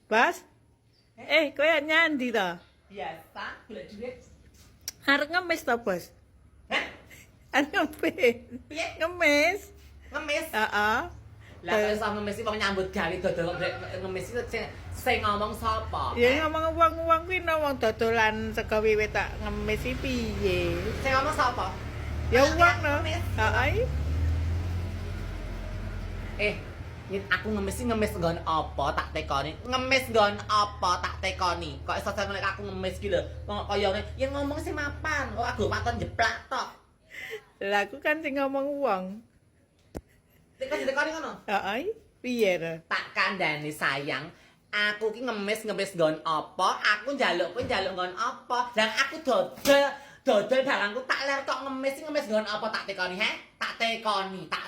Bas? Kowe nyandi ta? Biasa, golek duit. Arep ngemis ta, Bos? Hah? Arep ngemis. Piye? Ngemis. Ngemis. Heeh. Lah kok iso ngemis iki wong nyambut gawe dodol kok ngemis iki sing ngomong sapa? Ya ngomong uang-uang kuwi no wong dodolan sego wiwit tak ngemis iki piye? Sing ngomong sapa? Ya uang no. Ngemis. Heeh. Aku ngemis nggon apa tak tekoni. Ngemis nggon apa tak tekoni. Kok iso sing aku ngemis ki lho. Kok kaya ngene, ya ngomong sing mapan, ora go paton jeplak tok. Lah aku kan sing ngomong uang. Tekoni ngono. Heeh. Piye to? Tak kandhani sayang. Aku ki ngemis nggon apa? Aku njaluk kowe njaluk nggon apa? Lah aku dodol barangku tak ler kok ngemis nggon apa tak tekoni, he? Tak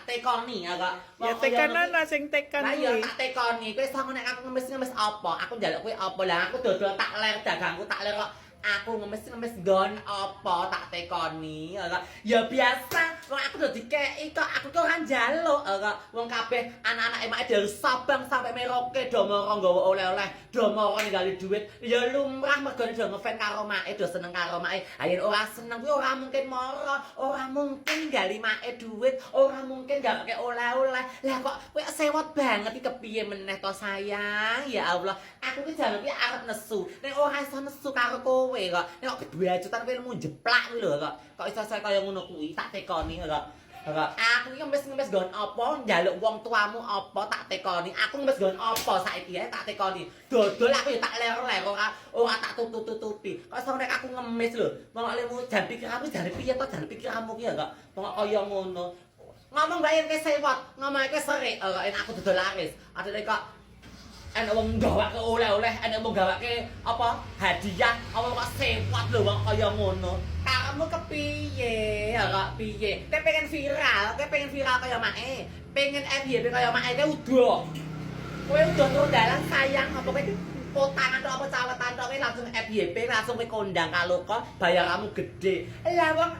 tekoni ya kok. Ya tekan ana sing tekan Lah ya kuwi. tak tekoni, kowe iso nek aku ngemis apa? Aku njaluk kowe apa? Lah aku dodol tak ler dagangku tak ler kok. Aku ngemis nggon apa tak tekoni kok. Ya biasa, wong aku udah dikeki kok aku kok ora njaluk kok. Wong kabeh anak-anak emak dari Sabang sampai Merauke do moro nggawa oleh-oleh, do moro ninggali duit. Ya lumrah mergo do ngefan karo make, do seneng karo make. Ayen ora seneng kuwi ora mungkin moro, ora mungkin ninggali make duit, ora mungkin gak pakai oleh-oleh. Lah kok kowe sewot banget iki kepiye meneh to sayang? Ya Allah, aku ki jalan ki arep nesu. Nek ora iso nesu karo kowe kok. Nek kok kebajutan kowe ilmu jeplak kuwi lho kok. Kok iso saya kaya ngono kuwi tak tekoni kok. Aku iki ngemis nggon apa, njaluk wong tuamu apa tak tekoni. Aku ngemis nggon apa saiki tak tekoni. Dodol aku ya tak ler-ler ora tak tutup-tutupi. Kok iso nek aku ngemis lho. Wong lemu jan pikirmu jare piye to jan pikirmu ki ya kok. Kok kaya ngono. Ngomong bae ke sewot, ngomong ke serik kok aku dodol laris. Adene kok ana wong gawake oleh-oleh, ana wong gawake apa hadiah, apa kok sewot lho wong kaya ngono. Kamu kepiye? Ya kok piye? Kowe pengen viral kaya mae. Pengen FYP kaya mae kowe udah. Kowe udah turun dalan sayang apa kowe potangan atau apa cawetan tok kowe langsung FYP langsung kowe kondang kalau kok bayar kamu gede. Lah wong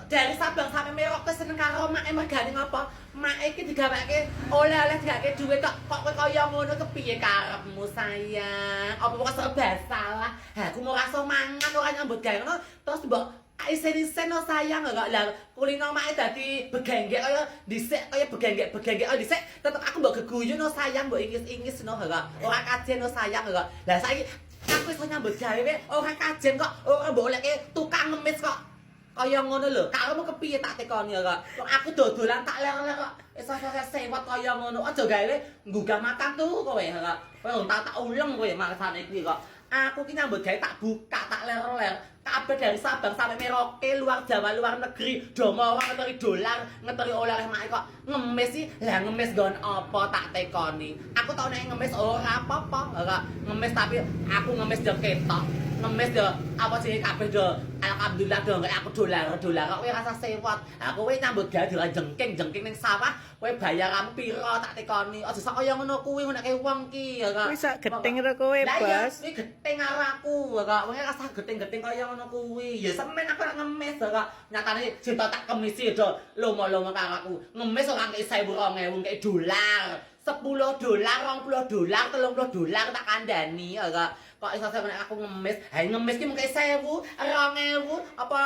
dari Sabang sampai Merauke seneng karo mae mergane ngapa? Mae iki digawake oleh-oleh digawake duit kok kowe kaya ngono kepiye karepmu sayang? Apa kok serba salah? Aku mau rasa mangan ora nyambut gawe ngono terus mbok isen-isen no sayang kok. Lah kulino mae dadi begenggek kaya dhisik kaya begenggek dhisik tetep aku mbok geguyu no sayang mbok ingis-ingis no kok. Ora kajen no sayang kok. Lah saiki aku iso nyambut gawe ora kajen kok. Ora mbok olehke tukang ngemis kok. Kaya ngono lho, karepmu kepiye tak tekoni kok. Kok aku dodolan tak ler-ler kok. Iso sewot kaya ngono. Aja gawe nggugah makan tuh kowe kok. Kowe tak uleng kowe maksane iki kok. Aku ki nyambut gawe tak buka, tak ler-ler. Kabeh dari Sabang sampai Merauke, luar Jawa, luar negeri, do moro ngeteri dolar, ngeteri oleh-oleh mak kok. Ngemis sih, lah ngemis nggon apa tak tekoni. Aku tau nek ngemis ora apa-apa, kok. Ngemis tapi aku ngemis yo ketok. Ngemis yo apa sih kabeh do alhamdulillah do nggak aku dolar kok kowe rasa sewot. Aku kowe nyambut gawe dolan jengking ning sawah, kowe bayar kamu piro tak tekoni. Aja sak kaya ngono kuwi nek wong ki ya kok. Kuwi sak geting karo kowe, Lah ya, Bos. kuwi geting karo aku kok. Wong rasa geting-geting kaya ngono kuwi. Ya semen aku nek ngemis kok. Nyatane cinta tak kemisi do lomo-lomo karo aku. Ngemis ora ngeki 1.000 2.000 ngeki dolar. 10 dolar, 20 dolar, 30 dolar tak kandhani kok. Kok iso nek aku ngemis, ngemis ki mung 1.000, 2.000 apa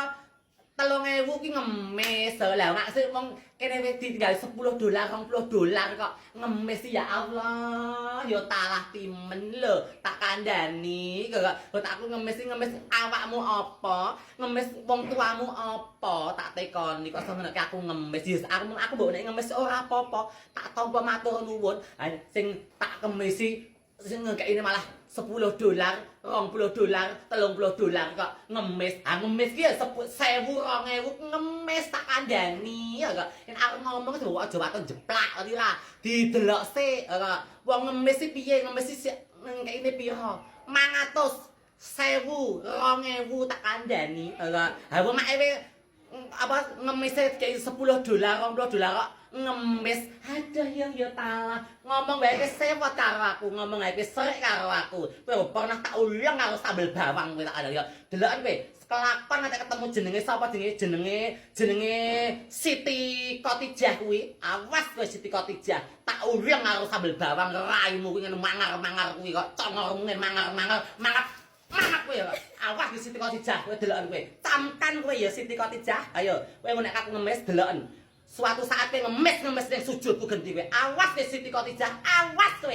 3.000 ki ngemis. Lah nek sik wong kene wis ditinggal 10 dolar, 20 dolar kok ngemis ya Allah. Ya talah timen lho, tak kandhani kok. Kok aku ngemis awakmu apa? Ngemis wong tuamu apa? Tak tekoni kok semeneke aku ngemis. Yes, aku mbok nek ngemis ora apa-apa, tak tampa matur nuwun. Sing tak kemisi sing ngekeki malah 10 dolar, 20 dolar, 30 dolar kok ngemis. Ngemis ki ya 1.000, 2.000 ngemis tak kandhani ya kok. Yen aku ngomong aja waton jeplak ora didelok sik kok. Wong ngemis iki piye? Ngemis iki ngekekine piro? 500, 1.000, 2.000 tak kandhani kok. Ha wong mak apa ngemisnya kayak $10, $20 kok ngemis. Aduh ya talah. Ngomong bae sewot karo aku, ngomong bae serik karo aku. Kowe pernah tak ulang karo sambel bawang kowe tak ada ya. Deloken kowe. Kelakon nek ketemu jenenge sapa jenenge Siti Khotijah kuwi. Awas kowe Siti Khotijah. Tak ulang karo sambel bawang raimu kuwi ngene mangar-mangar kuwi kok congormu ngene mangar-mangar. Mangat kowe ya. Awas di Siti Khotijah kowe deloken kowe. Camkan kowe ya Siti Khotijah. Ayo kowe nek aku ngemis deloken. Suatu saat kowe ngemis ning sujudku genti kowe. Awas kowe Siti Khotijah. Awas kowe.